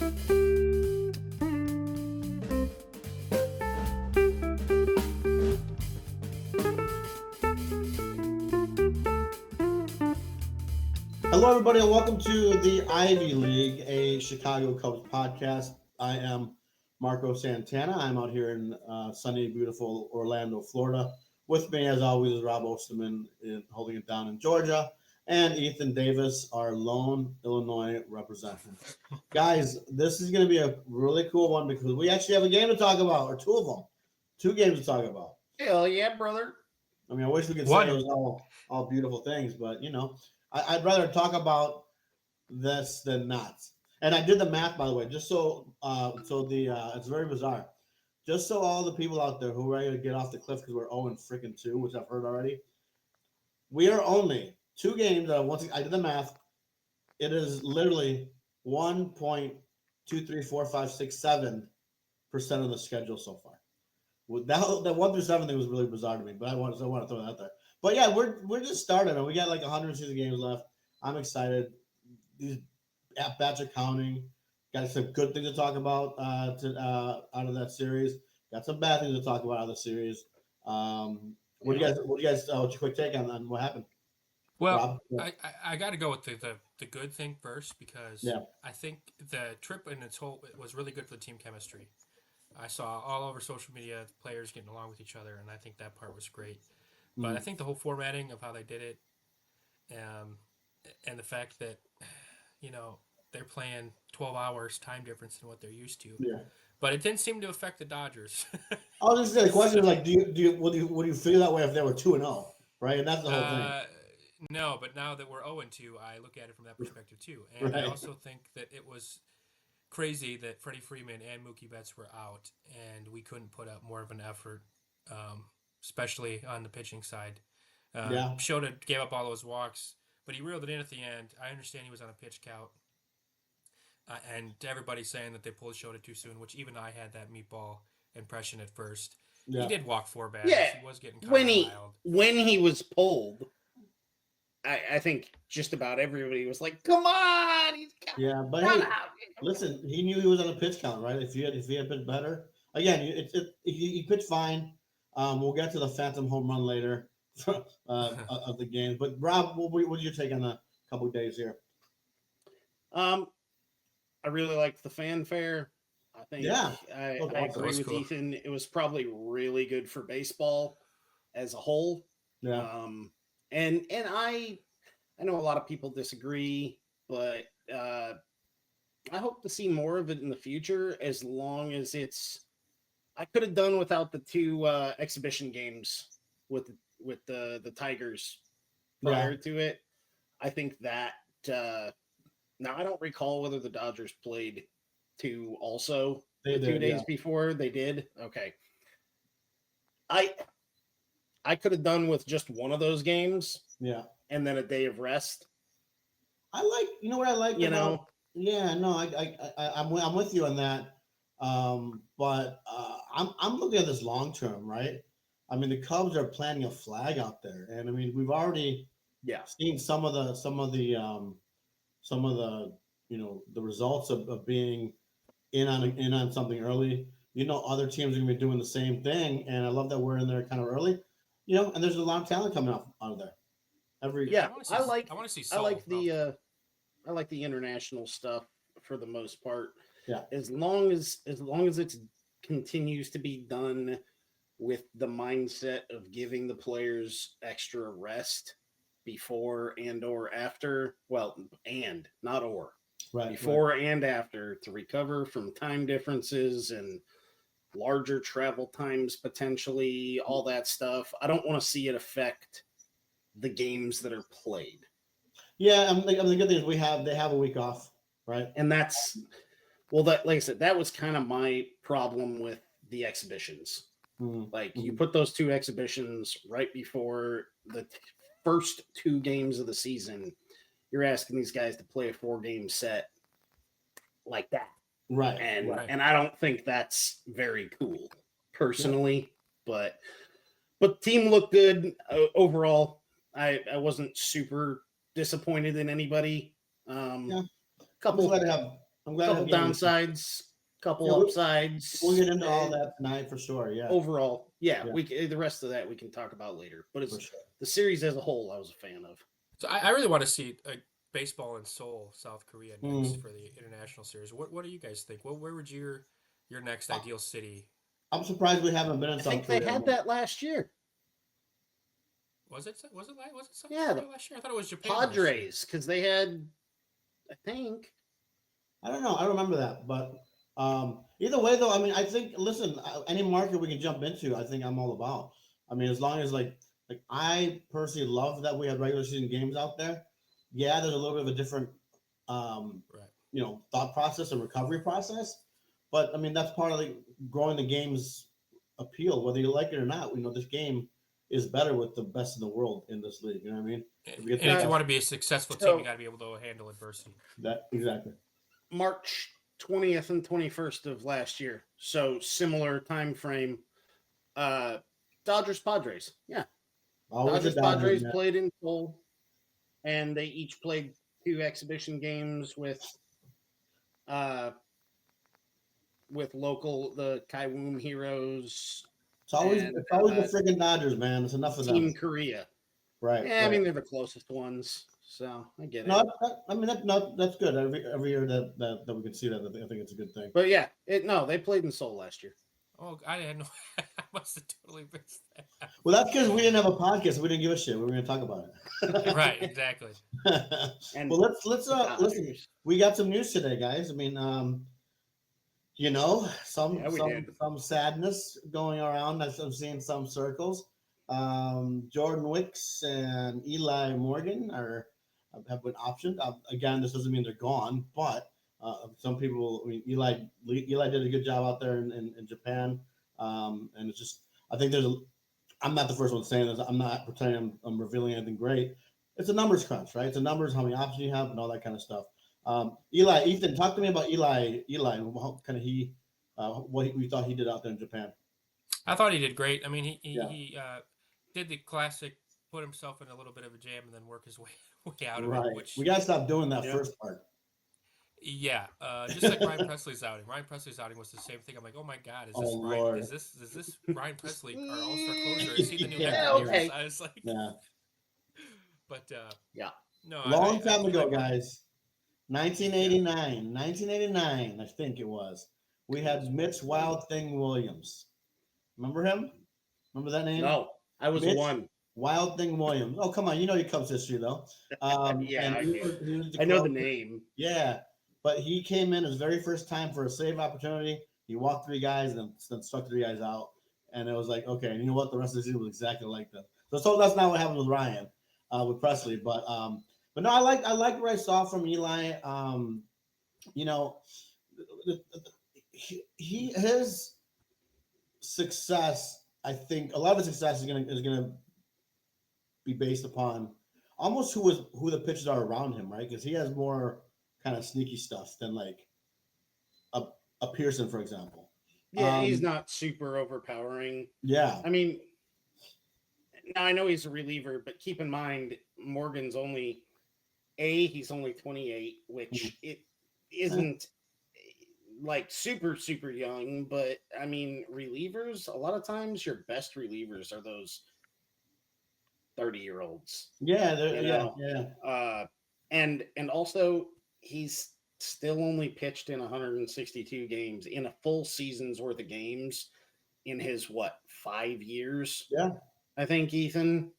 Hello, everybody, and welcome to the Ivy League, a Chicago Cubs podcast. I am Marco Santana. I'm out here in sunny, beautiful Orlando, Florida. With me, as always, is Rob Osterman holding it down in Georgia, and Ethan Davis, our lone Illinois representative. Guys, this is going to be a really cool one because we actually have a game to talk about, or two of them. Two games to talk about. Hell yeah, brother. I mean, I wish we could say it was all beautiful things, but, I'd rather talk about this than not. And I did the math, by the way, just it's very bizarre. Just so all the people out there who are ready to get off the cliff because we're 0-2, which I've heard already, we are only two games. Once I did the math, it is literally 1.234567% of the schedule so far. That 1 through 7 thing was really bizarre to me, but I want to throw that out there. But yeah, we're just starting, and we got like 160 games left. I'm excited. These at-bats are counting. Got some good things to talk about out of that series. Got some bad things to talk about out of the series. What do you guys? What's your quick take on what happened? Well, I got to go with the good thing first because Yeah. I think the trip in its whole it was really good for the team chemistry. I saw all over social media the players getting along with each other, and I think that part was great. But I think the whole formatting of how they did it, and the fact that they're playing 12 hours time difference than what they're used to. Yeah. But it didn't seem to affect the Dodgers. I was just saying, the question is like, would you feel that way if they were 2-0, right? And that's the whole thing. No, but now that we're 0-2, I look at it from that perspective too. And Right. I also think that it was crazy that Freddie Freeman and Mookie Betts were out, and we couldn't put up more of an effort, especially on the pitching side. Yeah. Shota gave up all those walks, but he reeled it in at the end. I understand he was on a pitch count. And everybody's saying that they pulled Shota too soon, which even I had that meatball impression at first. Yeah. He did walk 4 batters. Yeah, He was getting kind when of he wild. when he was pulled, I think just about everybody was like, "Come on, he's Yeah, but hey, listen, he knew he was on a pitch count, right? If he had pitched better, again, he pitched fine. We'll get to the phantom home run later of the game. But Rob, what's your take on a couple of days here? I really liked the fanfare. I think Yeah. I Okay. agree That's with cool. Ethan. It was probably really good for baseball as a whole. Yeah. And I know a lot of people disagree, but I hope to see more of it in the future. As long as I could have done without the two exhibition games with the Tigers prior to it. I think that. Now I don't recall whether the Dodgers played two also They the 2 did, days yeah. before. They did. Okay. I could have done with just one of those games Yeah. and then a day of rest. I like, what I like You about, know? yeah, no, I'm with you on that. But I'm looking at this long term, right? I mean, the Cubs are planting a flag out there, and I mean, we've already Yeah. seen some of the the results of being in on something early. Other teams are gonna be doing the same thing, and I love that we're in there kind of early. And there's a lot of talent coming out of there. Yeah. I want to see I like Saul. I like the international stuff for the most part. Yeah. As long as it continues to be done with the mindset of giving the players extra rest before and or after, well, and not or, right before and after, to recover from time differences and larger travel times potentially, all that stuff. I don't want to see it affect the games that are played. Yeah, the good thing is they have a week off, right? And that's, well, that, like I said, that was kind of my problem with the exhibitions. Like, you put those two exhibitions right before the first 2 games of the season. You're asking these guys to play a 4-game set like that. Right. And I don't think that's very cool, personally. Yeah. But team looked good overall. I wasn't super disappointed in anybody. Yeah. Couple I'm glad. Couple downsides, couple upsides. We'll get into all that tonight for sure. Yeah. Overall, yeah. The rest of that we can talk about later. But it's the series as a whole. I was a fan of. So I really want to see baseball in Seoul, South Korea next for the international series. What do you guys think? Where would your next ideal city? I'm surprised we haven't been in South Korea. They had that last year. Was it South Korea last year? I thought it was Japan. Padres, because they had, I think. I don't know. I don't remember that, but either way, though, I mean, I think any market we can jump into, I think I'm all about. I mean, as long as like I personally love that we have regular season games out there. Yeah, there's a little bit of a different, thought process and recovery process, but I mean that's part of growing the game's appeal, whether you like it or not. This game is better with the best in the world in this league. You know what I mean? If you want to be a successful team, you got to be able to handle adversity. Exactly. March 20th and 21st of last year, so similar time frame. Dodgers Padres, yeah. Dodgers Padres played in Seoul, and they each played 2 exhibition games with the Kaiwoom Heroes. It's always the freaking Dodgers, man. It's enough of them. Team Korea, right? Yeah, right. I mean they're the closest ones, so I get it. That's good. Every year that we can see that, I think it's a good thing. But yeah, they played in Seoul last year. Oh, I didn't know. I must have totally missed that. Well, that's because we didn't have a podcast. We didn't give a shit. We were going to talk about it. Right, exactly. Well, let's listen. We got some news today, guys. I mean, some sadness going around. I'm seeing some circles. Jordan Wicks and Eli Morgan have been optioned. Again, this doesn't mean they're gone, but some people. I mean, Eli did a good job out there in Japan, and it's just. I think I'm not the first one saying this. I'm not pretending I'm revealing anything great. It's a numbers crunch, right? It's a numbers, how many options you have, and all that kind of stuff. Ethan, talk to me about Eli. How kind of what we thought he did out there in Japan. I thought he did great. I mean, he did the classic, put himself in a little bit of a jam, and then work his way out of it. Which we gotta stop doing that first part. Yeah, just like Ryan Presley's outing. Ryan Presley's outing was the same thing. I'm like, oh my god, is this Ryan Presley, our all-star closer? Is he the new guy? Okay. I was like, but no, long time ago, guys. 1989, I think it was. We had Mitch Wild Thing Williams. Remember him? Remember that name? No, I was Mitch one. Wild Thing Williams. Oh, come on, you know your Cubs history though. Yeah, I know the name. Yeah. But he came in his very first time for a save opportunity. He walked 3 guys and then struck 3 guys out. And it was like, okay, and you know what? The rest of the season was exactly like that. So that's not what happened with Ryan, with Presley. But no, I like what I saw from Eli. His success, I think a lot of his success is gonna be based upon almost who the pitchers are around him, right? Because he has more kind of sneaky stuff than like a Pearson, for example. Yeah, he's not super overpowering. Yeah. I mean, now I know he's a reliever, but keep in mind, Morgan's he's only 28, which it isn't like super, super young, but I mean, relievers, a lot of times your best relievers are those 30-year-olds. Yeah. And also he's still only pitched in 162 games in a full season's worth of games in his 5 years? Yeah. I think Ethan,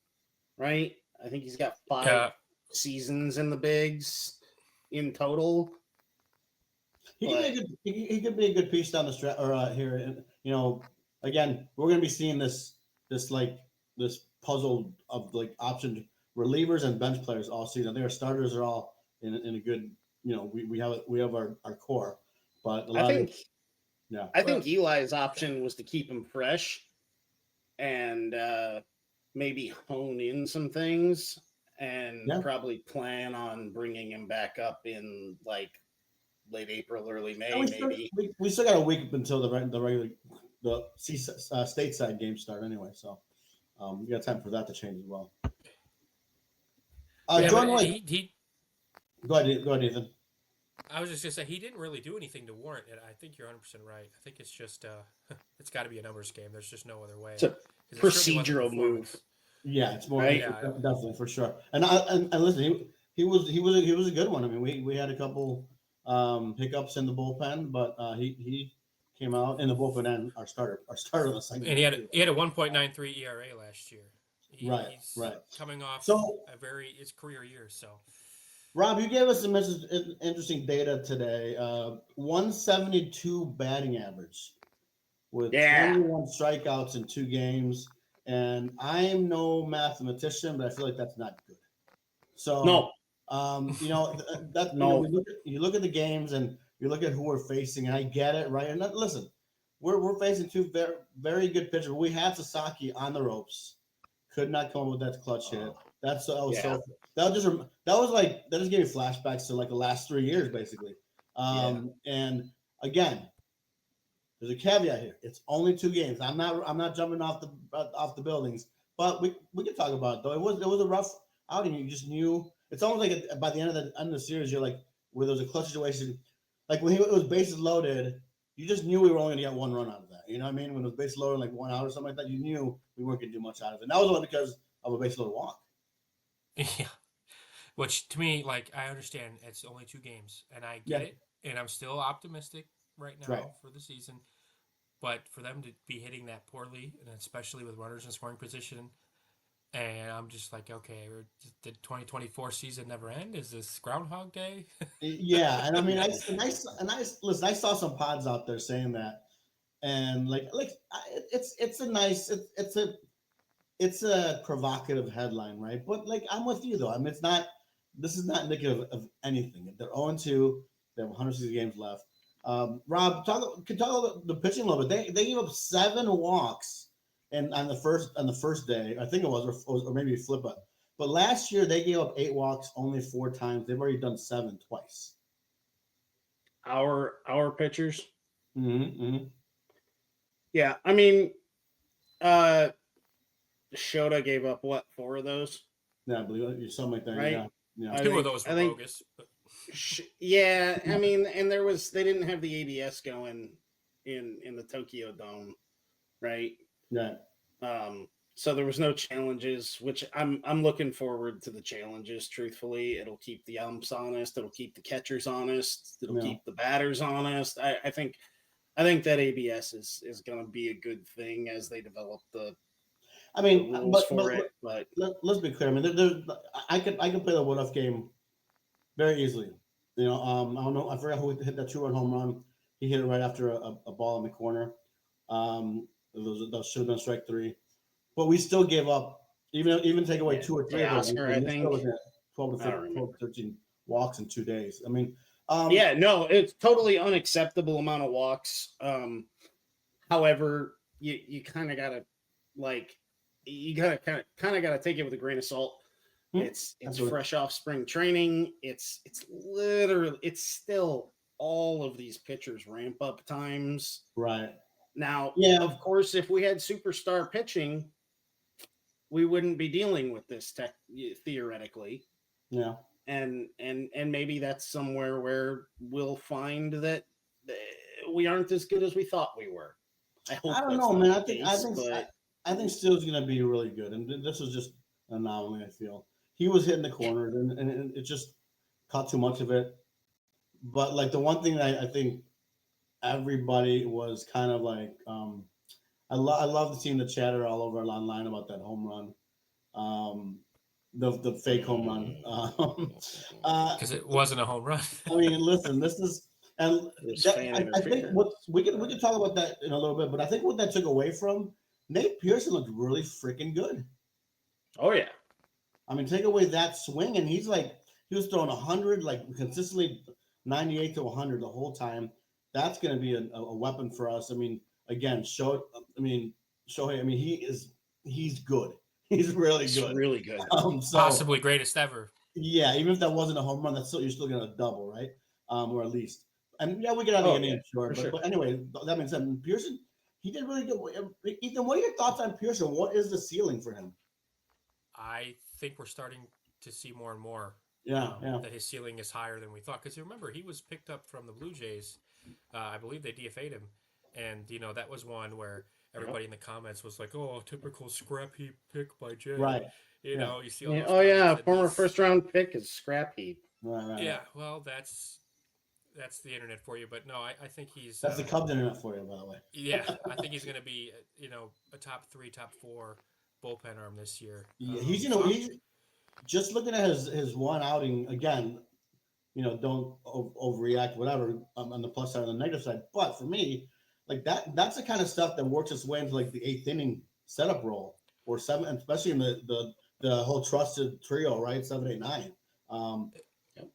right? I think he's got 5 seasons in the bigs in total. He could be a good piece down the stretch or here. And, again, we're going to be seeing this puzzle of like option relievers and bench players all season. Their starters are all in a good. We have our core, but I think Eli's option was to keep him fresh and maybe hone in some things and probably plan on bringing him back up in like late April, early May. We still got a week until the stateside games start anyway, so we got time for that to change as well. John White. He Go ahead, Ethan. I was just gonna say he didn't really do anything to warrant it. I think you're 100% right. I think it's just it's got to be a numbers game. There's just no other way It's a because it certainly wasn't procedural move, performance. Yeah, it's more right? Yeah, definitely for sure. And listen, he was a good one. I mean, we had a couple hiccups in the bullpen, but he came out in the bullpen and our starter in the second and game too. he had a 1.93 ERA last year. Right, He's right. coming off So his career year. So Rob, you gave us some interesting data today. 172 batting average with Yeah. 21 strikeouts in 2 games. And I'm no mathematician, but I feel like that's not good. So, No, that no. you look at the games and you look at who we're facing, and I get it, right? And listen, we're facing two very very good pitchers. We had Sasaki on the ropes, could not come up with that clutch hit. That was Yeah. so that just gave me flashbacks to like the last 3 years basically. And again, there's a caveat here. It's only 2 games. I'm not jumping off the buildings, but we can talk about it though. It was a rough outing. You just knew it's almost like by the end of the series, you're like where there was a clutch situation, like when it was bases loaded. You just knew we were only going to get one run out of that. You know what I mean? When it was base loaded, like 1 out or something like that, you knew we weren't going to do much out of it. And that was only because of a base loaded walk. yeah, which to me, like I understand it's only 2 games, and I get Yeah, it, and I'm still optimistic right right. now for the season. But for them to be hitting that poorly, and especially with runners in scoring position, and I'm just like, okay, did 2024 season never end? Is this Groundhog Day? Yeah, and I mean, listen. I saw some pods out there saying that, and it's a nice, it's a provocative headline, right? But like, I'm with you though. I mean, it's not. This is not indicative of anything. They're 0-2. They have 160 games left. Rob, talk about the pitching a little bit. They gave up 7 walks, and on the first day, I think it was, or maybe flip it. But last year they gave up 8 walks only 4 times. They've already done 7 twice. Our pitchers. Mm-hmm. Yeah, I mean, uh, Shota gave up what 4 of those, Yeah, I believe it. Something like that. right? Yeah, yeah. I Two of think those I were think bogus. But yeah. I mean, and they didn't have the ABS going in the Tokyo Dome, right? Yeah. So there was no challenges, which I'm looking forward to the challenges. Truthfully, it'll keep the umps honest. It'll keep the catchers honest. It'll Yeah. keep the batters honest. I think that ABS is going to be a good thing as they develop the I mean, rules for it. But let's be clear. I mean, I can play the what if game very easily. I don't know. I forgot who hit that 2-run home run. He hit it right after a ball in the corner. Those should have been strike 3, but we still gave up. Even take away yeah, 2 or 3 of those, Teoscar, I we're still think. looking at 12 to I don't 15, remember. 12 to 13 walks in 2 days. I mean, Yeah, no, it's totally unacceptable amount of walks. However, you kind of gotta like you gotta kind of gotta take it with a grain of salt. It's absolutely. fresh off spring training. It's literally it's still all of these pitchers ramp up times. Right. Now, Yeah. of course, if we had superstar pitching, we wouldn't be dealing with this theoretically. Yeah. And maybe that's somewhere where we'll find that we aren't as good as we thought we were. I hope I don't that's know, not man. the I think I case, think but I think Steele's going to be really good, and this was just an anomaly. I feel he was hitting the corners, and it just caught too much of it. But like the one thing that I think everybody was kind of like, I love seeing the chatter all over online about that home run, the fake home run. because it wasn't a home run. I mean, listen, this is and there's that, fan I think interference. what we can talk about that in a little bit, but I think what that took away from Nate Pearson looked really freaking good. Oh yeah, I mean, take away that swing, and he was throwing 100 like consistently 98 to 100 the whole time. That's going to be a weapon for us. I mean, again, Shohei. I mean, he's good. He's really it's good. really good. So Possibly greatest ever. yeah, even if that wasn't a home run, you're still going to double, right? Or at least. And yeah, we get out of the inning, sure. But anyway, that being said, Pearson, he did really good. Ethan, what are your thoughts on Pearson? What is the ceiling for him? I think we're starting to see more and more that his ceiling is higher than we thought. Because remember, he was picked up from the Blue Jays. I believe they DFA'd him, and that was one where everybody in the comments was like, "Oh, typical scrap heap pick by Jay." Right. You see all Yeah, those oh comments. yeah, And former first round pick is scrap heap. Right. yeah, well, that's the internet for you. But no, I think he's That's the Cubs internet for you, by the way. yeah, I think he's going to be a top 3, top 4 bullpen arm this year. Yeah, So he's just looking at his one outing again. Don't overreact, whatever, on the plus side and the negative side. But for me, like that's the kind of stuff that works its way into like the eighth inning setup role or seven, especially in the whole trusted trio, right? 7, 8, 9.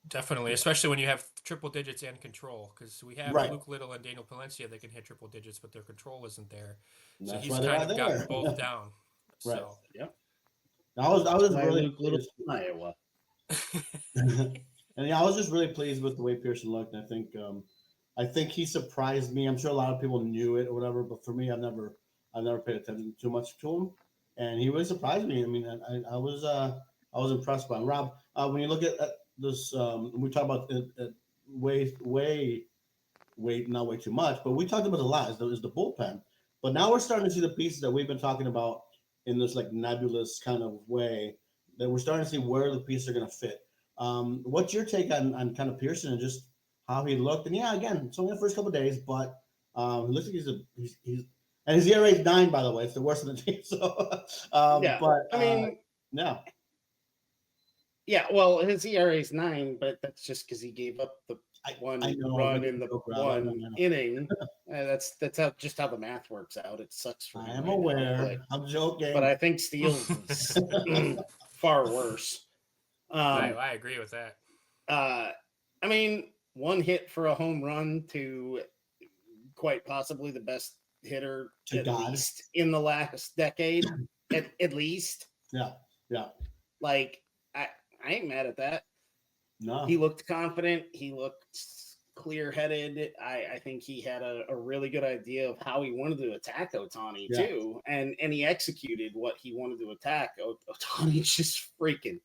definitely, especially when you have triple digits and control, because we have Right. Luke Little and Daniel Palencia that can hit triple digits, but their control isn't there. And So that's he's why they're kind out of gotten there. both down. Right. So Yep. I was By really Luke Little from Iowa. and yeah, I was just really pleased with the way Pearson looked. And I think he surprised me. I'm sure a lot of people knew it or whatever, but for me, I've never paid attention too much to him, and he really surprised me. I mean, I was impressed by him. Rob, when you look at this, we talk about it not way too much, but we talked about a lot. Is the bullpen, but now we're starting to see the pieces that we've been talking about in this like nebulous kind of way. That we're starting to see where the pieces are going to fit. What's your take on kind of Pearson and just how he looked? And yeah, again, it's only the first couple of days, but it looks like he's and his ERA is 9, by the way. It's the worst in the team. So, Yeah, but I mean, yeah, yeah. Well, his ERA is 9, but that's just because he gave up the one I know, run making in a the joke, Rob. I know. one inning. That's just how the math works out. It sucks for I me am right aware. now, I'm joking. but I think Steele's is far worse. I agree with that. I mean, one hit for a home run to quite possibly the best hitter To at God. least in the last decade, at least. Yeah. Like I ain't mad at that. No. He looked confident. He looked clear-headed. I think he had a really good idea of how he wanted to attack Ohtani too, and he executed what he wanted to attack. Ohtani's just freaking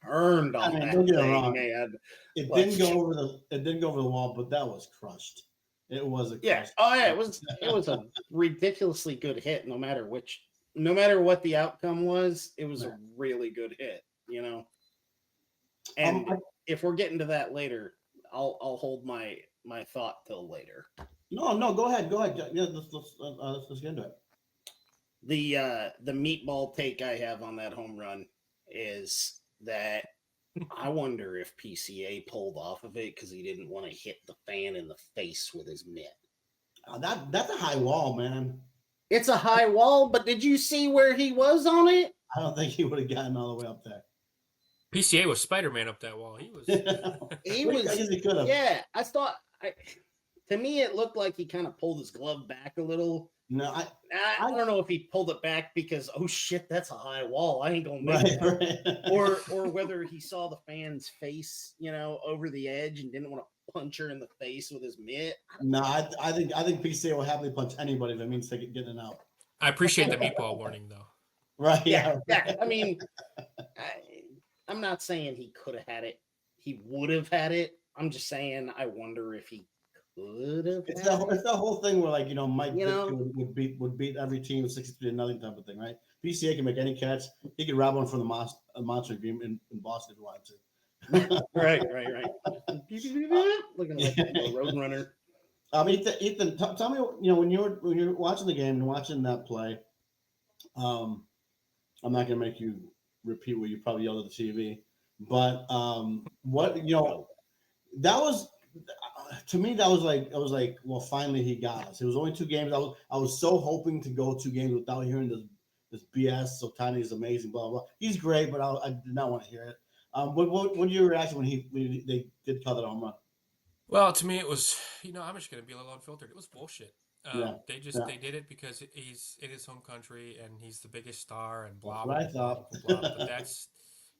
turned on that don't get me thing, wrong. man. It didn't go over the wall, but that was crushed. It was a crushed. Oh yeah, it was a ridiculously good hit. No matter what the outcome was, it was a really good hit. And if we're getting to that later, I'll hold my thought till later. No, go ahead. Yeah, let's get into it. The meatball take I have on that home run is that I wonder if PCA pulled off of it because he didn't want to hit the fan in the face with his mitt. That's a high wall, man. It's a high wall, but did you see where he was on it? I don't think he would have gotten all the way up there. PCA was Spider-Man up that wall. He was. I guess he could have. Yeah, I thought. To me, it looked like he kind of pulled his glove back a little. No, I don't know if he pulled it back because oh shit, that's a high wall. I ain't gonna make it. Right. Or whether he saw the fan's face, over the edge and didn't want to punch her in the face with his mitt. No, I think PCA will happily punch anybody if it means getting out. I appreciate the meatball warning though. Right. Yeah. I mean, I'm not saying he could have had it. He would have had it. I'm just saying I wonder if he could have. It's that whole thing where Mike would beat every team 63-0 type of thing, right? PCA can make any catch. He could rob one from the monster game in Boston if he wanted to. Right. Looking like a road runner. Ethan, tell me, when you're watching the game and watching that play, I'm not gonna make you repeat what you probably yelled at the TV, but what that was. To me, that was like, well, finally he got us. It was only 2 games. I was so hoping to go 2 games without hearing this BS. So Tiny is amazing, blah blah. He's great, but I did not want to hear it. What your reaction when they did call that home run? Well, to me, it was I'm just gonna be a little unfiltered. It was bullshit. They did it because he's in his home country and he's the biggest star and blah blah blah. But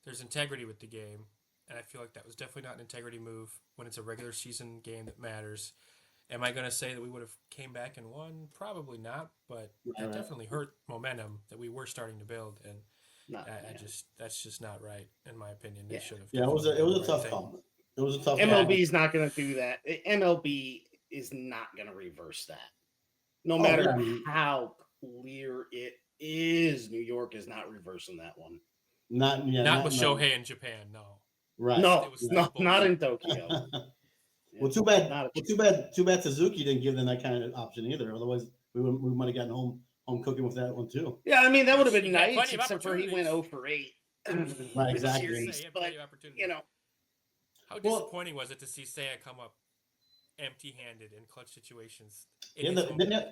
there's integrity with the game. And I feel like that was definitely not an integrity move when it's a regular season game that matters. Am I going to say that we would have came back and won? Probably not, but it definitely hurt momentum that we were starting to build. And That's just not right in my opinion. They should have. Yeah, it was a tough call. It was a tough MLB is not going to do that. MLB is not going to reverse that. No matter how clear it is, New York is not reversing that one. Not with Shohei in Japan, no. Right. No, not in Tokyo. Well, too bad. Too bad Suzuki didn't give them that kind of option either. Otherwise, we might have gotten home cooking with that one too. Yeah, I mean that would have been nice, except for he went 0 for 8. Right, exactly. But how disappointing was it to see Seiya come up empty-handed in clutch situations? I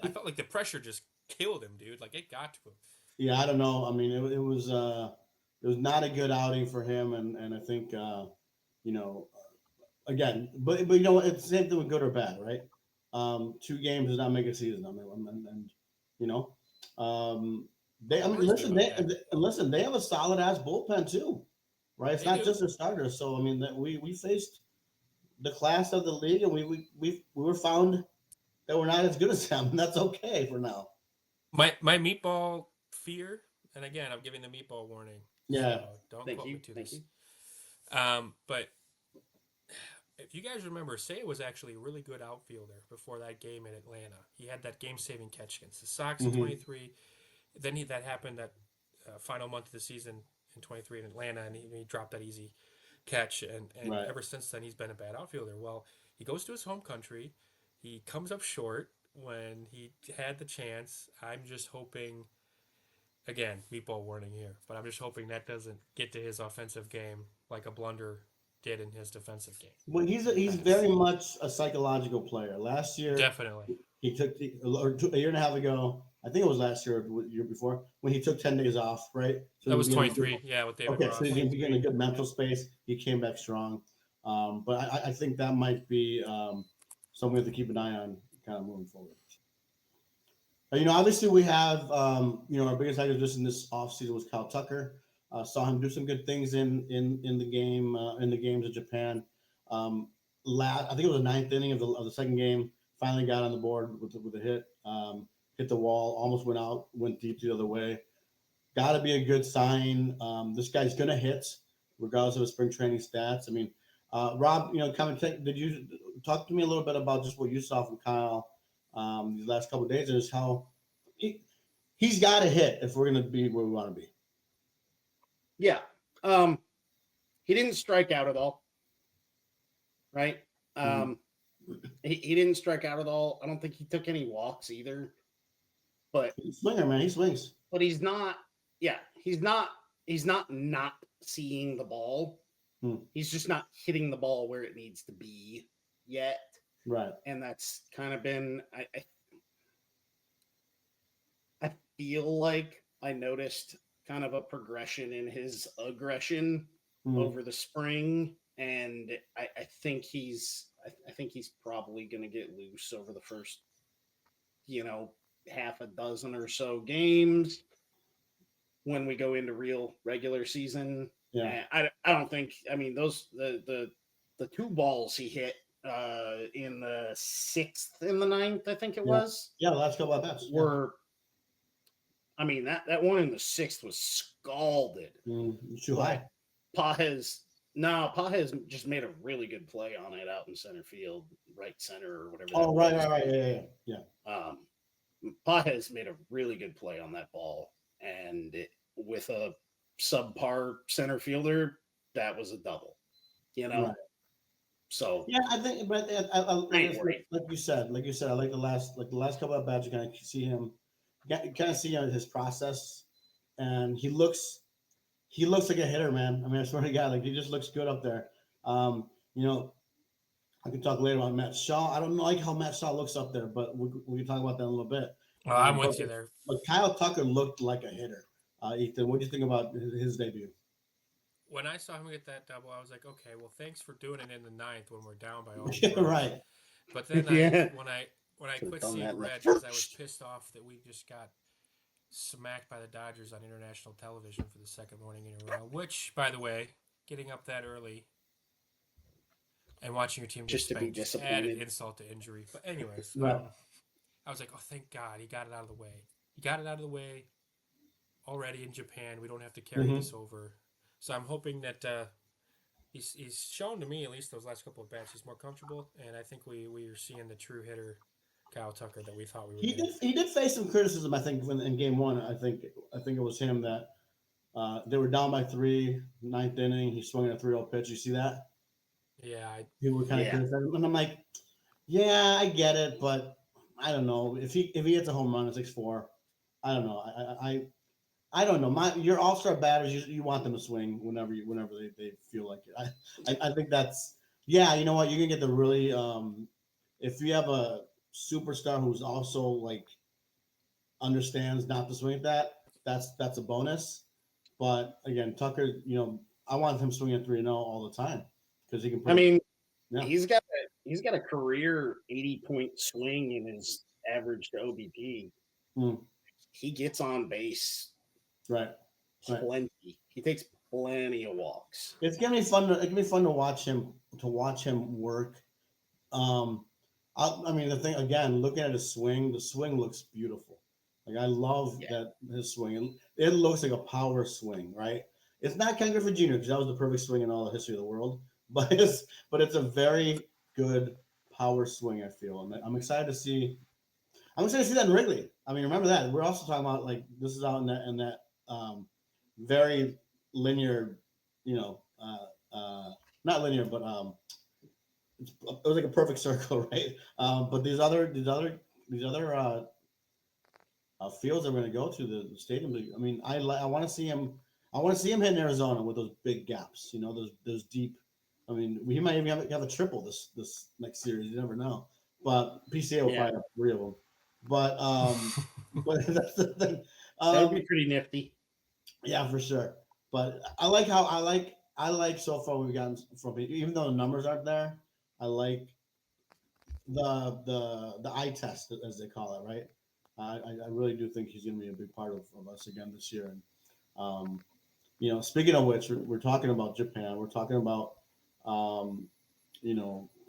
felt like the pressure just killed him, dude. Like it got to him. Yeah, I don't know. I mean, it was not a good outing for him, and I think again, but it's the same thing with good or bad, right? 2 games does not make a season. I mean, listen. They have a solid ass bullpen too, right? It's not just their starters. So I mean, that we faced the class of the league, and we were found that we're not as good as them, and that's okay for now. My meatball fear, and again, I'm giving the meatball warning. Yeah, so don't quote me to this. But if you guys remember, Seiya was actually a really good outfielder before that game in Atlanta. He had that game-saving catch against the Sox in 23. Then that happened that final month of the season in 23 in Atlanta, and he dropped that easy catch. And ever since then, he's been a bad outfielder. Well, he goes to his home country. He comes up short when he had the chance. I'm just hoping, again, meatball warning here, but I'm just hoping that doesn't get to his offensive game like a blunder did in his defensive game. Well, he's very much a psychological player. Last year, definitely, he took a year and a half ago. I think it was last year or the year before when he took 10 days off, right? So that was 23, with David Ross. So he's in a good mental space. He came back strong. But I think that might be something we have to keep an eye on kind of moving forward. Obviously we have, our biggest acquisition this offseason was Kyle Tucker. Saw him do some good things in the game, in the games of Japan. I think it was the 9th inning of the second game. Finally got on the board with a hit. Hit the wall, almost went deep the other way. Got to be a good sign. This guy's going to hit, regardless of his spring training stats. I mean, Rob, did you talk to me a little bit about just what you saw from Kyle these last couple of days? And just how he's got to hit if we're going to be where we want to be. Yeah. He didn't strike out at all. Right? He didn't strike out at all. I don't think he took any walks either. But he's a swinger, man. He swings. But he's not seeing the ball. He's just not hitting the ball where it needs to be yet. Right. And that's kind of been I feel like I noticed kind of a progression in his aggression over the spring. And I think he's probably going to get loose over the first, half a dozen or so games when we go into real regular season. Yeah. I don't think, those, the 2 balls he hit in the 6th and the 9th, I think it was. Yeah. The last couple of bats were, that one in the 6th was scalded. Too high. Pages just made a really good play on it out in center field, right center or whatever. Oh, right. Yeah. Pages made a really good play on that ball, and with a subpar center fielder, that was a double. Right. So yeah, I think, but like you said, I like the last couple of bats. You kind of see him, his process, and he looks like a hitter, man. I swear to God, he just looks good up there. I can talk later about Matt Shaw. I don't like how Matt Shaw looks up there, but we can talk about that in a little bit. I'm with you there. But Kyle Tucker looked like a hitter. Ethan, what do you think about his debut? When I saw him get that double, I was like, okay, well, thanks for doing it in the 9th when we're down by all. Right. But then when I quit seeing red because I was pissed off that we just got smacked by the Dodgers on international television for the 2nd morning in a row, which, by the way, getting up that early and watching your team just to be disappointed, added insult to injury. But anyways, I was like, oh, thank God he got it out of the way. already in Japan. We don't have to carry this over. So I'm hoping that he's shown to me, at least those last couple of bats, he's more comfortable, and I think we are seeing the true hitter Kyle Tucker that we thought we would get. He did face some criticism, I think, in game one. I think it was him that they were down by 3, ninth inning. He swung at a 3-0 pitch. You see that? Yeah, People were kind of criticizing, and I'm like, yeah, I get it, but I don't know if he hits a home run at 6-4. I don't know. I don't know. Your all-star batters, you want them to swing whenever they feel like it. I think that's you know what, you're gonna get the really if you have a superstar who's also like understands not to swing at that's a bonus. But again, Tucker, I want him swinging 3-0 all the time because he can. He's got a career 80-point swing in his average to OBP. He gets on base. Right. Plenty. He takes plenty of walks. It's gonna be fun. It can be fun to watch him work. The thing again, looking at his swing, the swing looks beautiful. Like I love that his swing. It looks like a power swing, right? It's not Ken Griffey Jr. because that was the perfect swing in all the history of the world, but it's a very good power swing. I feel, and I'm excited to see. I'm excited to see that in Wrigley. I mean, remember that we're also talking about like this is out in that very linear, not linear, but it was like a perfect circle, right? But these other fields I'm going to go to the stadium. I mean, I want to see him. I want to see him hit in Arizona with those big gaps. Those deep. I mean, we might even have a triple this next series. You never know. But PCA will probably have 3 of them. But but that's the thing. That would be pretty nifty. Yeah, for sure. But I like so far we've gotten from it, even though the numbers aren't there. I like the eye test as they call it, right? I really do think he's going to be a big part of us again this year. And speaking of which, we're talking about Japan. We're talking about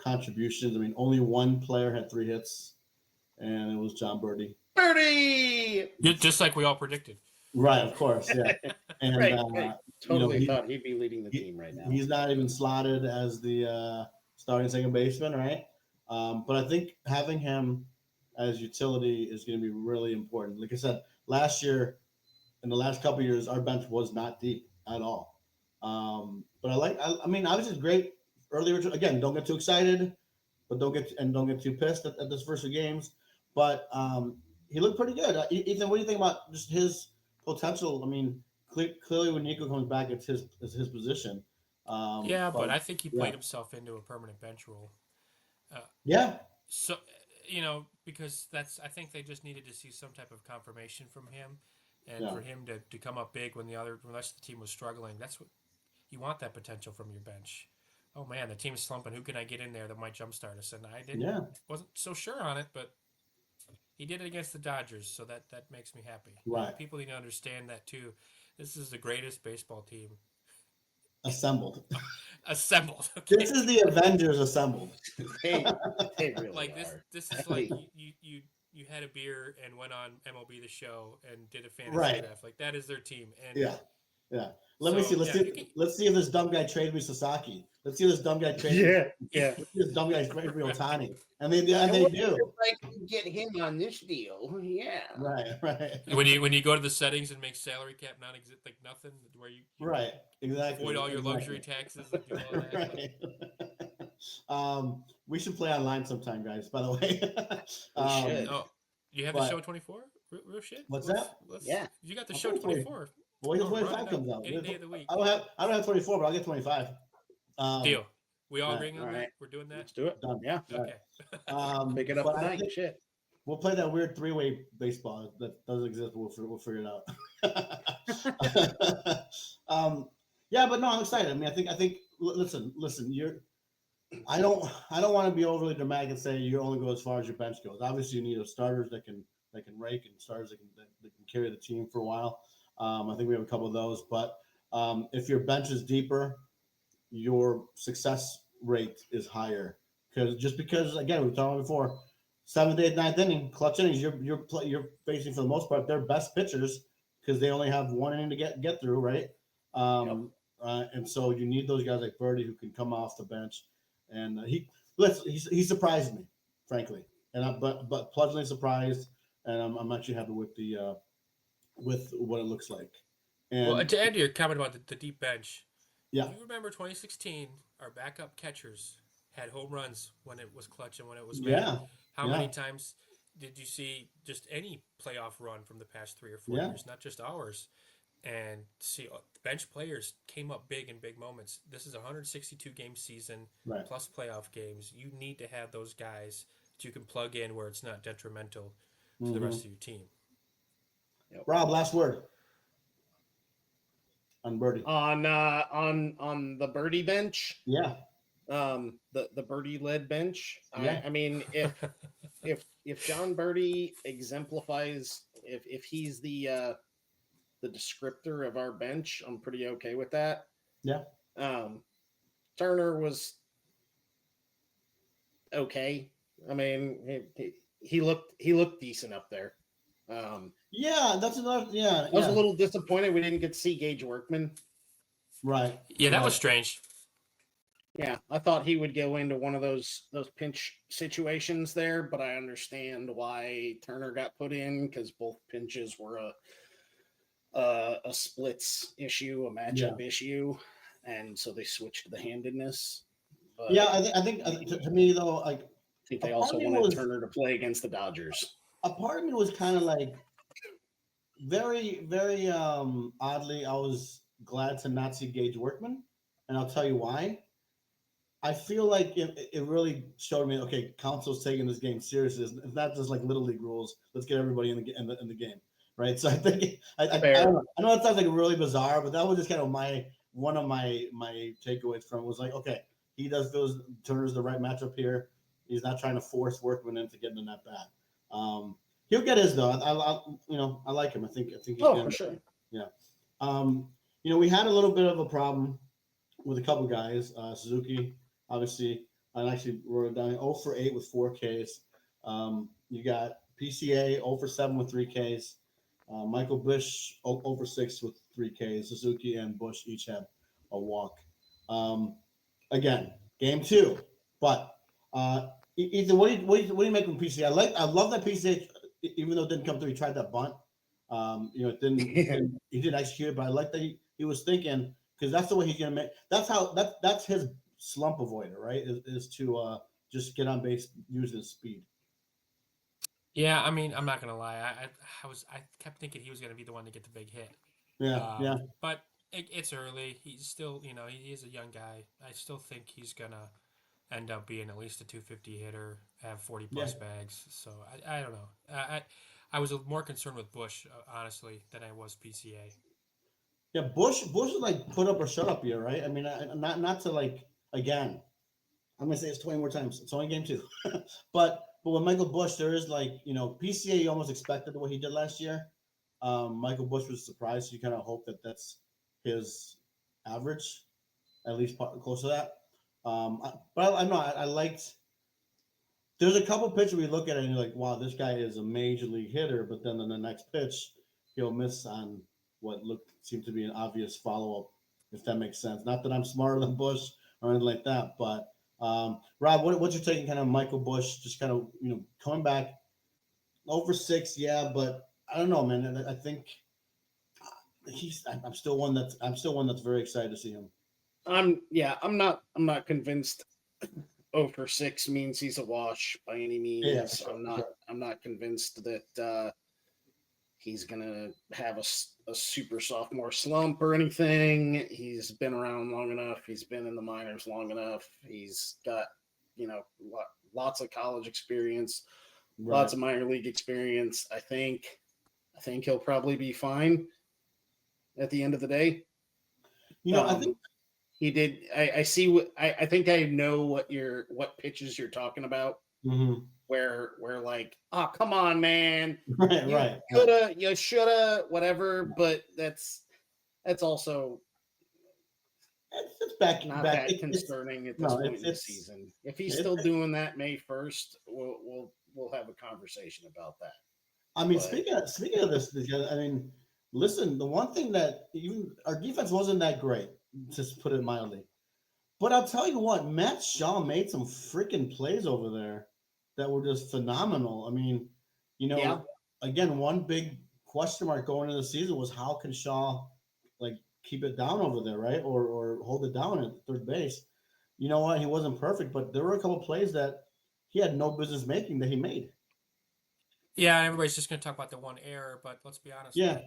contributions. I mean, only one player had 3 hits, and it was John Birdie. Birdie, just like we all predicted. Right, of course, yeah. And right. Totally thought he'd be leading the team right now. He's not even slotted as the starting second baseman, right? But I think having him as utility is going to be really important. Like I said, last year, in the last couple of years, our bench was not deep at all. But I was just great earlier. Again, don't get too excited, but don't get too pissed at this first 2 games. But he looked pretty good. Ethan, what do you think about just his potential? I mean, clearly when Nico comes back, it's his position. But I think he played himself into a permanent bench role. So, because I think they just needed to see some type of confirmation from him, and for him to come up big when the rest of the team was struggling. That's what you want, that potential from your bench. Oh man, the team's slumping. Who can I get in there that might jumpstart us? And I wasn't so sure on it, but he did it against the Dodgers, so that makes me happy. Right. People need to understand that too. This is the greatest baseball team assembled. Okay. This is the Avengers assembled. They really like are. This is like you had a beer and went on MLB The Show and did a fantasy draft. Like that is their team. And yeah. Let's see if this dumb guy traded me Sasaki. Let's see if this dumb guy traded. Yeah. Let's see if this dumb guy's traded for Ohtani, and they do. Like get him on this deal. Yeah. Right. When you go to the settings and make salary cap non-exist, like nothing, where you exactly avoid all your luxury taxes and do all that. Right. We should play online sometime, guys. By the way. We should. Oh, you have the show 24? Real shit. What's that? You got the show 24. Well, 25 comes out any day of the week. I don't have 24, but I'll get 25. Deal. We all agreeing on that? We're doing that? Let's do it. Done. Yeah. Okay. Pick it up tonight. Shit. We'll play that weird 3-way baseball that doesn't exist. We'll figure it out. But no, I'm excited. I mean, I think. Listen. I don't want to be overly dramatic and say you only go as far as your bench goes. Obviously, you need starters that can rake and starters that can carry the team for a while. I think we have a couple of those, but if your bench is deeper, your success rate is higher. Because again, we were talking before, 7th, 8th, 9th inning, clutch innings, you're facing for the most part their best pitchers because they only have one inning to get through, right? And so you need those guys like Birdie who can come off the bench, and he surprised me, frankly, and but pleasantly surprised, and I'm actually happy with the with what it looks like. Well, And to add to your comment about the deep bench, yeah, you remember 2016, our backup catchers had home runs when it was clutch and when it was bad. yeah, How yeah, many times did you see just any playoff run from the past 3 or 4 yeah, years, not just ours? And see, bench players came up big in big moments. This is a 162 game season right. plus playoff games. You need to have those guys that you can plug in where it's not detrimental to the Hmm. rest of your team. Rob, last word on Birdie. On the Birdie bench, Yeah, the Birdie led bench. yeah, I mean, if John Birdie exemplifies, if he's the descriptor of our bench, I'm pretty okay with that. yeah. Turner was okay. I mean, he looked decent up there. Yeah, that's another. Yeah, I was a yeah. little disappointed we didn't get to see Gage Workman. Right. Yeah, that right. was strange. Yeah, I thought he would go into one of those pinch situations there, but I understand why Turner got put in because both pinches were a splits issue, a Yeah. matchup issue, and so they switched to the handedness. But Yeah, I think to me though, like I think a they part also of me wanted was Turner to play against the Dodgers. a part of me was kind of like very oddly. I was glad to not see Gage Workman, and I'll tell you why. I feel like it really showed me, okay, Council's taking this game seriously. It's not just like little league rules. Let's get everybody in the game, right? So I think I don't know. I know that sounds like really bizarre, but that was just kind of one of my takeaways from it was like, okay, he does those Turner's the right matchup here. He's not trying to force Workman into getting in that bat. He'll get his though. I like him. I think he Oh, can. for sure. Yeah. We had a little bit of a problem with a couple guys. Suzuki, obviously, I actually wrote it down 0 for 8 with 4 Ks. You got PCA 0 for 7 with 3 Ks. Michael Bush 0 for 6 with 3 Ks. Suzuki and Bush each had a walk. Again, game 2. But Ethan, what do you make from PCA? I love that PCA, even though it didn't come through. He tried that bunt. It didn't. He didn't execute it, but I like that he was thinking because that's the way he's gonna make. That's his slump avoider, right? Is to just get on base, use his speed. Yeah, I mean, I'm not gonna lie. I kept thinking he was gonna be the one to get the big hit. Yeah. But it's early. He's still, he is a young guy. I still think he's gonna end up being at least a 250 hitter, have 40 plus bags. So I don't know. I was more concerned with Bush, honestly, than I was PCA. Yeah, Bush is like put up or shut up here, right? I mean, not to like again. I'm gonna say it's 20 more times. It's only game 2, but with Michael Bush, there is like PCA. You almost expected what he did last year. Michael Bush was surprised. So you kind of hope that that's his average, at least close to that. But I know I liked. There's a couple pitches we look at it and you're like, wow, this guy is a major league hitter. But then in the next pitch, he'll miss on what seemed to be an obvious follow up, if that makes sense. Not that I'm smarter than Bush or anything like that, but Rob, what's your taking kind of Michael Bush just kind of coming back over 6, yeah, but I don't know, man. I think I'm still one that's very excited to see him. I'm not convinced 0 for 6 means he's a wash by any means. Yeah, sure, I'm not convinced that he's gonna have a super sophomore slump or anything. He's been around long enough. He's been in the minors long enough. He's got lots of college experience, lots of minor league experience. I think he'll probably be fine at the end of the day. I think he did. I see what I think I know what pitches you're talking about. Mm-hmm. Where like, oh come on, man, right, you shoulda, whatever. But that's also it's not back. that concerning at this point in the season. If he's still doing that May 1st, we'll have a conversation about that. I mean, speaking of this, I mean, listen, the one thing that even our defense wasn't that great, just put it mildly. But I'll tell you what, Matt Shaw made some freaking plays over there that were just phenomenal. I mean, you Yeah. know, again, one big question mark going into the season was how can Shaw like keep it down over there, right? Or hold it down at third base. You know what? He wasn't perfect, but there were a couple plays that he had no business making that he made. Yeah, everybody's just going to talk about the one error, but let's be honest, Yeah, man.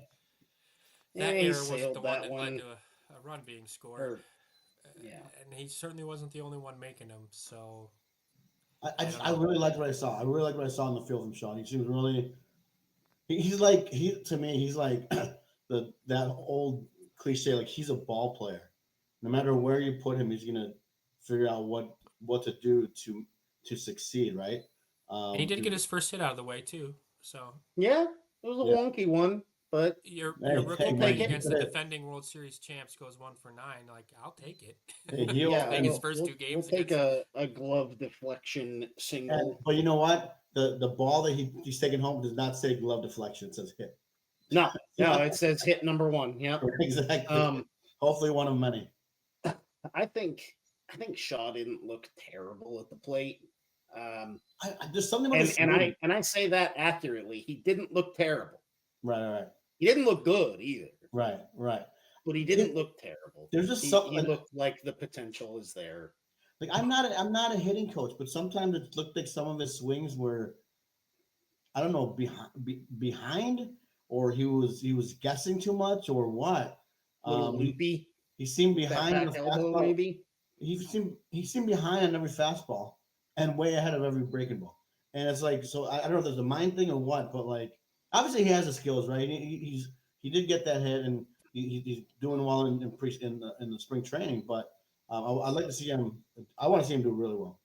Yeah, That he error wasn't the sailed one that that led one. to a run being scored, Or yeah. and he certainly wasn't the only one making them. So I I don't know. really liked what I saw. I really liked what I saw in the field from Shaw. He seems really he's like he to me he's like the that old cliche like he's a ball player. No matter where you put him, he's gonna figure out what to do to succeed. Right? And he did get And his first hit out of the way too. So Yeah, it was a yeah. wonky one, but your Hey, rookie hey we'll man, take playing it. against the defending World Series champs goes 1 for 9. Like I'll take it. hey, Yeah, Playing his and, first two we'll games take against. a glove deflection and single. but you know what? The ball that he's taking home does not say glove deflection. It says hit. No, no, it says hit number one. Yep. Exactly. Um, Hopefully one of many. I think I think Shaw didn't look terrible at the plate. Um, There's something about his swing. and I say that accurately. He didn't look terrible. Right. He didn't look good either, Right. but he It, didn't look terrible. there's just He something looked like the potential is there. like I'm not a hitting coach, but sometimes it looked like some of his swings were I don't know behind or he was guessing too much or what. Little Um, he, loopy he seemed with that behind on back the elbow, fastball. maybe. He seemed behind on every fastball and way ahead of every breaking ball. And it's like so I don't know if there's a mind thing or what, but like obviously he has the skills, right? He did get that hit and he's doing well in the spring training, but I'd like to see him. I want to see him do really well.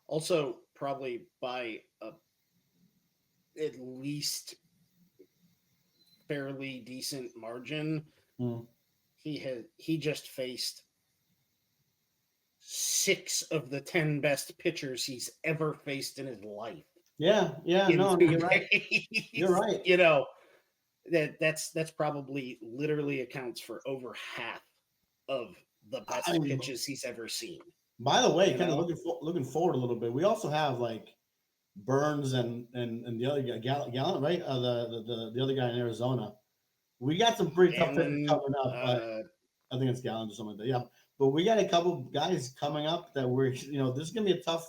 Also, probably by at least fairly decent margin, Mm. he just faced 6 of the 10 best pitchers he's ever faced in his life. Yeah, In no, I mean, 2 you're right. days. You're right. You know, that's probably literally accounts for over half of the I best mean, pitches he's ever seen. by the way, You kind of know, looking forward a little bit. We also have like Burns and the other guy, Gallen, right? The other guy in Arizona. We got some pretty tough pitchers Galen, coming up. I think it's Gallen or something like that. Yeah, but we got a couple guys coming up that we're this is gonna be a tough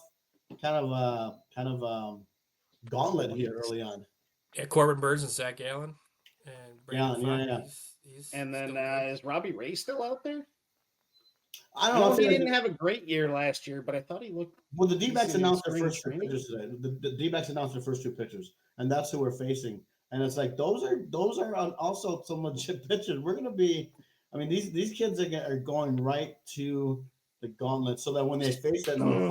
kind of gauntlet here early on. Yeah, Corbin Burns and Zach Gallen and Brandon Gallen, Funk. yeah. He's and then still good. is Robbie Ray still out there? I I don't know. I know feel he like didn't have a great year last year, but I thought he looked well, the D-backs decent in announced their spring first two training. pitchers today. The D-backs announced their first two pitchers, and that's who we're facing. And it's like those are also some legit pitchers. We're gonna be. I mean, these kids are going right to the gauntlet, so that when they face that number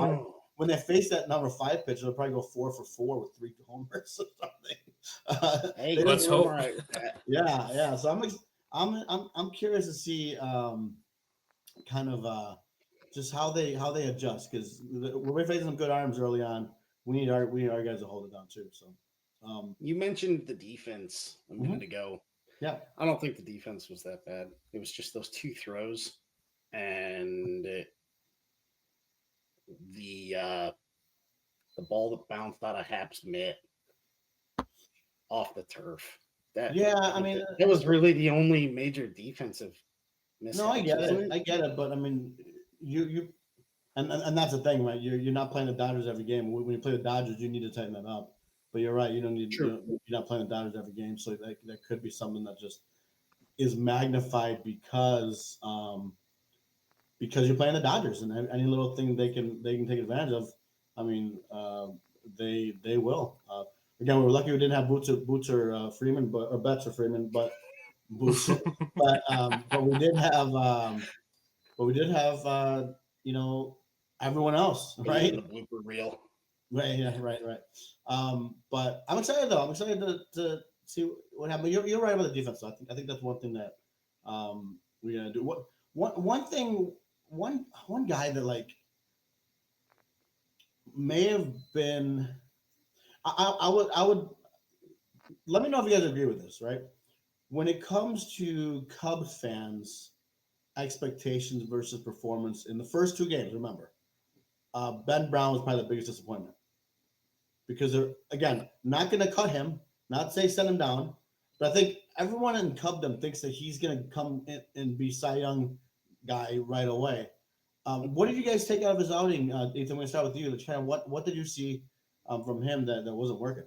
5 pitcher, they'll probably go 4 for 4 with 3 homers or something. Hey, They I'm Let's just, hope. all right with that. yeah. So I'm curious to see kind of just how they adjust because we're facing some good arms early on. We need our guys to hold it down too. So, You mentioned the defense a minute mhm. ago. Yeah, I don't think the defense was that bad. It was just those 2 throws and the ball that bounced out of Hap's mitt off the turf. yeah. I mean, That was really the only major defensive no, I mishaps, get wasn't it. it? I get it. But I mean, you and that's the thing, right? You're not playing the Dodgers every game. When you play the Dodgers, you need to tighten that up. But you're right. True. You're not playing the Dodgers every game, so that could be something that just is magnified because you're playing the Dodgers, and any little thing they can take advantage of. I mean, they will. Again, we were lucky we didn't have Boots or Freeman, or Betts or Freeman, but Boots. But we did have you know everyone else, Me and right? the blooper reel. Right, yeah, right. But I'm excited though. I'm excited to see what happens. You're right about the defense. Though. I think that's one thing that we're gonna do. One thing one guy that like may have been I would let me know if you guys agree with this, right? when it comes to Cubs fans, expectations versus performance in the first two games, remember, Ben Brown was probably the biggest disappointment because they're again not going to cut him, not say send him down, but I think everyone in Cubdom thinks that he's going to come in and be Cy Young guy right away. What did you guys take out of his outing, Ethan? I'm going to start with you. Kind of what did you see from him that wasn't working?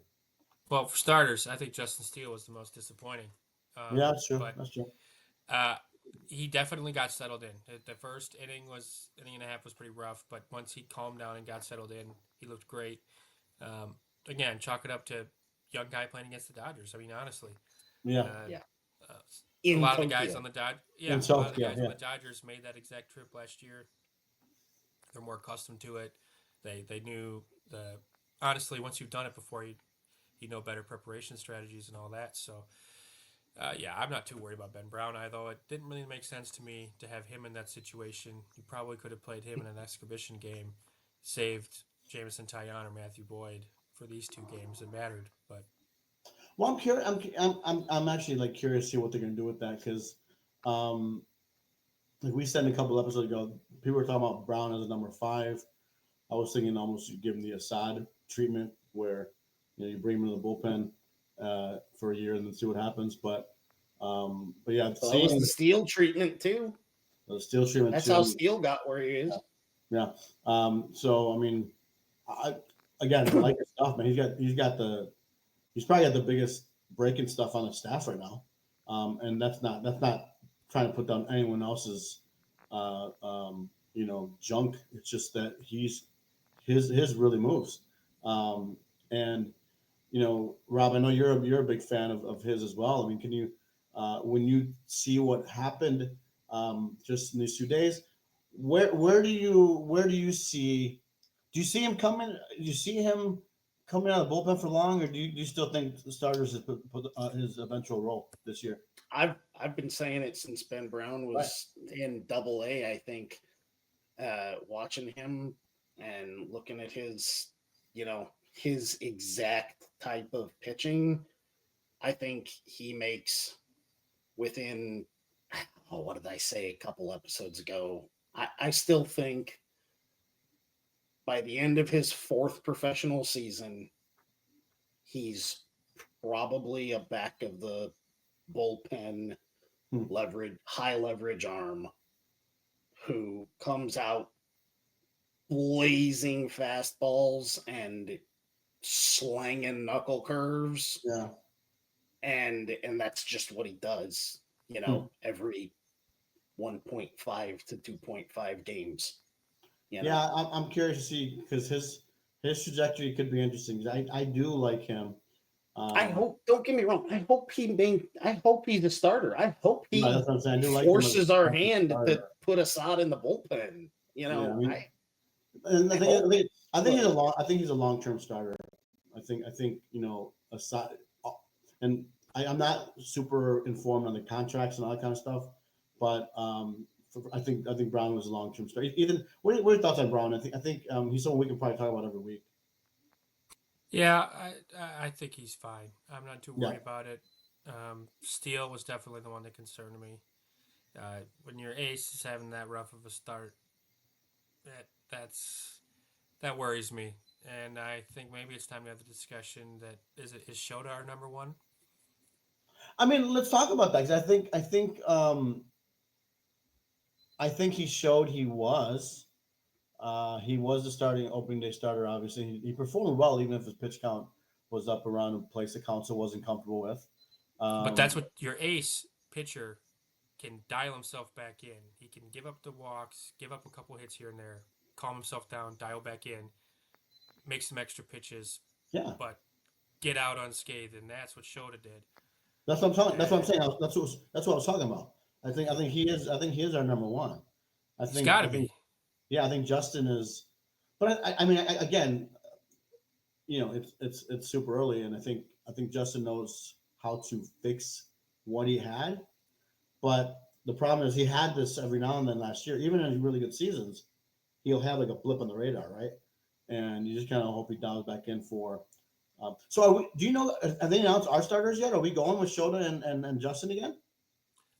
Well, for starters, I think Justin Steele was the most disappointing. Yeah, that's true. But That's true. uh, he definitely got settled in. The first inning and a half was pretty rough, but once he calmed down and got settled in, he looked great. Again, chalk it up to young guy playing against the Dodgers. I mean, honestly, Yeah, uh, Yeah. uh, a In lot of the guys Tokyo. on the and a so lot of the yeah, guys on yeah, the Dodgers made that exact trip last year. They're more accustomed to it. They knew the honestly once you've done it before, you know better preparation strategies and all that. So yeah, I'm not too worried about Ben Brown, although it didn't really make sense to me to have him in that situation. You probably could have played him in an exhibition game, saved Jameson Taillon or Matthew Boyd for these two games that mattered. But Well, I'm curious. I'm actually like curious to see what they're gonna do with that because, um, like we said a couple episodes ago, people were talking about Brown as a number five. I was thinking almost you give him the Assad treatment where you bring him in the bullpen for a year and then see what happens. But yeah, Well, that was the seeing Steel treatment too. the steel treatment That's too. how Steel got where he is. Yeah. So I mean, I again I like his stuff, man. He's probably got the biggest breaking stuff on the staff right now, and that's not trying to put down anyone else's junk. It's just that his really moves, and Rob, I know you're a big fan of his as well. I mean, can you when you see what happened just in these 2 days, where do you see? Do you see him coming? Do you see him coming out of the bullpen for long, or do you still think the starters is his eventual role this year? I've been saying it since Ben Brown Right. was in Double A. I think watching him and looking at his exact type of pitching, I think he makes within what did I say a couple episodes ago? I still think by the end of his fourth professional season, he's probably a back of the bullpen Hmm. high leverage arm who comes out blazing fastballs and slanging knuckle curves, Yeah. and that's just what he does, Hmm. every 1.5 to 2.5 games, you know. Yeah, I'm curious to see because his trajectory could be interesting. I do like him. I Um, hope, don't get me wrong, I hope he's a starter. I hope no, that's he what I'm saying. I do like him as forces our a hand starter. to put Assad in the bullpen. Yeah, I mean, I and I hope, I think he's a but long-term starter. I think aside, and I'm not super informed on the contracts and all that kind of stuff, but I think Brown was a long-term starter. Ethan, what are your thoughts on Brown? I think he's someone we can probably talk about every week. yeah, I think he's fine. I'm not too Yeah, worried about it. Steele was definitely the one that concerned me. When your ace is having that rough of a start, that's that worries me. And I think maybe it's time to have the discussion that is Shota our number one? I mean, let's talk about that because I think he showed he was the starting opening day starter. Obviously, he performed well, even if his pitch count was up around a place the council wasn't comfortable with. But Um, that's what your ace pitcher can dial himself back in. He can give up the walks, give up a couple hits here and there, calm himself down, dial back in, make some extra pitches, yeah, but get out unscathed, and that's what Shota did. that's what I'm talking. That's what I'm And saying. That's what I was talking about. I think he is our number one. I he's think got I to think be. yeah, I think Justin is. But I mean, again, it's super early, and I think Justin knows how to fix what he had. But the problem is he had this every now and then last year, even in really good seasons, he'll have like a blip on the radar, right? And you just kind of hope he dials back in for So do you know, have they announced our starters yet? Are we going with Shota and Justin again?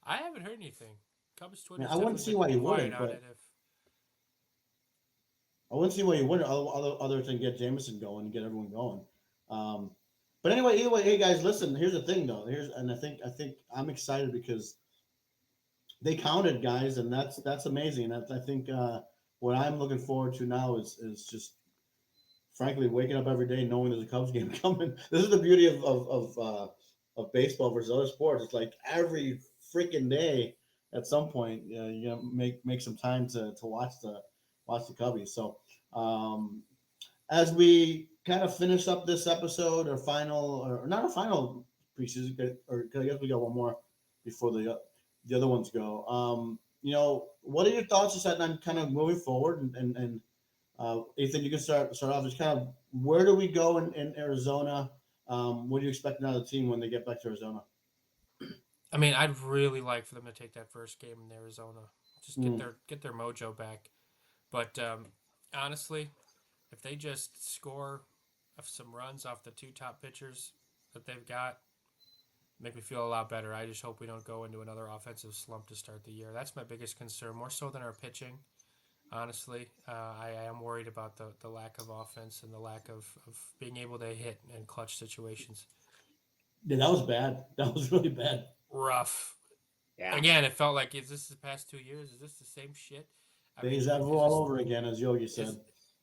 I haven't heard anything. Cubs I mean, Twitter's I wouldn't definitely see been why you quiet wouldn't, on but it. I wouldn't see why you wouldn't, other than get Jameson going and get everyone going. But anyway, either way, hey guys, listen. Here's the thing, though. I think I'm excited because they counted, guys, and that's amazing. I think what I'm looking forward to now is just frankly waking up every day knowing there's a Cubs game coming. This is the beauty of baseball versus other sports. It's like every freaking day at some point, you're gonna make some time to watch the Cubbies. So as we kind of finish up this episode, or final, or not a final preseason, or I guess we got one more before the other ones go. What are your thoughts just on kind of moving forward and Ethan, you can start off. Just kind of where do we go in Arizona? What do you expect out of the team when they get back to Arizona? I mean, I'd really like for them to take that first game in Arizona, just Mm. get their mojo back. But honestly, if they just score some runs off the two top pitchers that they've got, make me feel a lot better. I just hope we don't go into another offensive slump to start the year. That's my biggest concern, more so than our pitching. Honestly, I am worried about the lack of offense and the lack of being able to hit in clutch situations. Yeah, that was bad. That was really bad. Rough. Yeah. Again, it felt like, is this the past 2 years? Is this the same shit? Deja vu all over again, as Yogi said.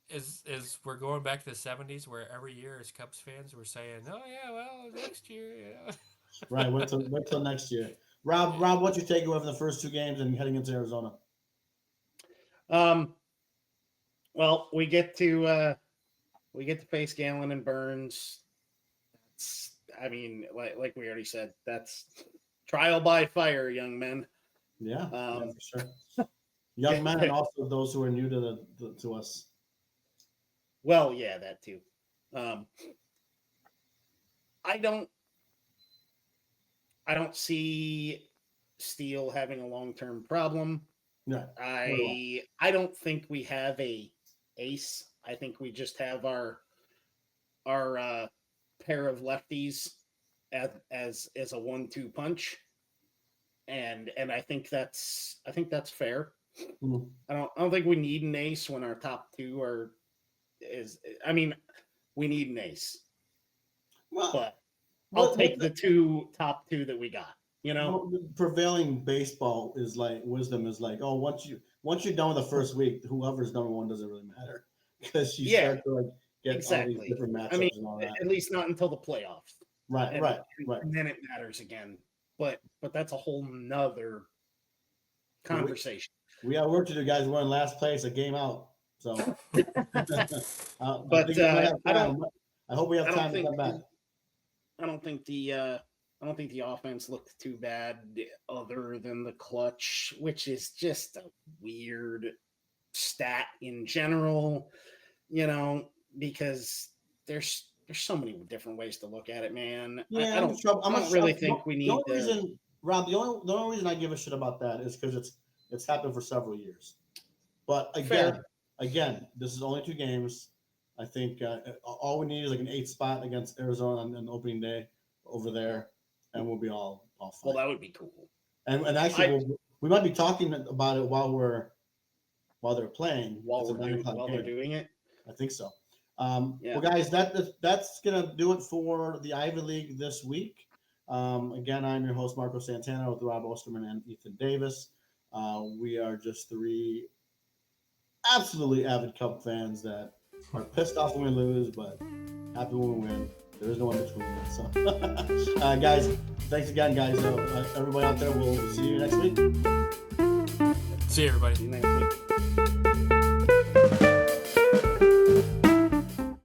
Is we're going back to the 70s where every year as Cubs fans we're saying, oh yeah, well next year, Right. Wait till next year. Rob, what's your takeaway from the first two games and heading into Arizona? Well, we get to face Gallen and Burns. I mean, like we already said, that's trial by fire, young men. Yeah, for sure. Young men and also those who are new to us. Well, yeah, that too. I don't see Steele having a long-term problem. Yeah. I don't think we have a ace. I think we just have our pair of lefties as a 1-2 punch, and I think that's fair. Mm-hmm. I don't think we need an ace when our top two we need an ace. Well, but I'll take the top two that we got. Well, the prevailing baseball wisdom is like, oh, once you're done with the first week, whoever's number one doesn't really matter because you start to get all these different matchups and all that. At least not until the playoffs. Right. And then it matters again. But that's a whole nother conversation. We have work to do, guys. We're in last place, a game out. So, I hope we have time to come back. I don't think the offense looked too bad, other than the clutch, which is just a weird stat in general. Because there's so many different ways to look at it, man. Yeah, I don't really think we need. Rob, the only reason I give a shit about that is because it's happened for several years. But again, this is only 2 games. I think all we need is like an 8th spot against Arizona on opening day over there, and we'll be all fine. Well, that would be cool. And actually, we might be talking about it while they're playing. While they're doing it. I think so. Well, guys, that's gonna do it for the Ivy League this week. Again, I'm your host Marco Santana with Rob Osterman and Ethan Davis. We are just 3 absolutely avid Cub fans that are pissed off when we lose, but happy when we win. There is no in between. So, guys, thanks again, guys. Everybody out there, we'll see you next week. See you, everybody. See you next week.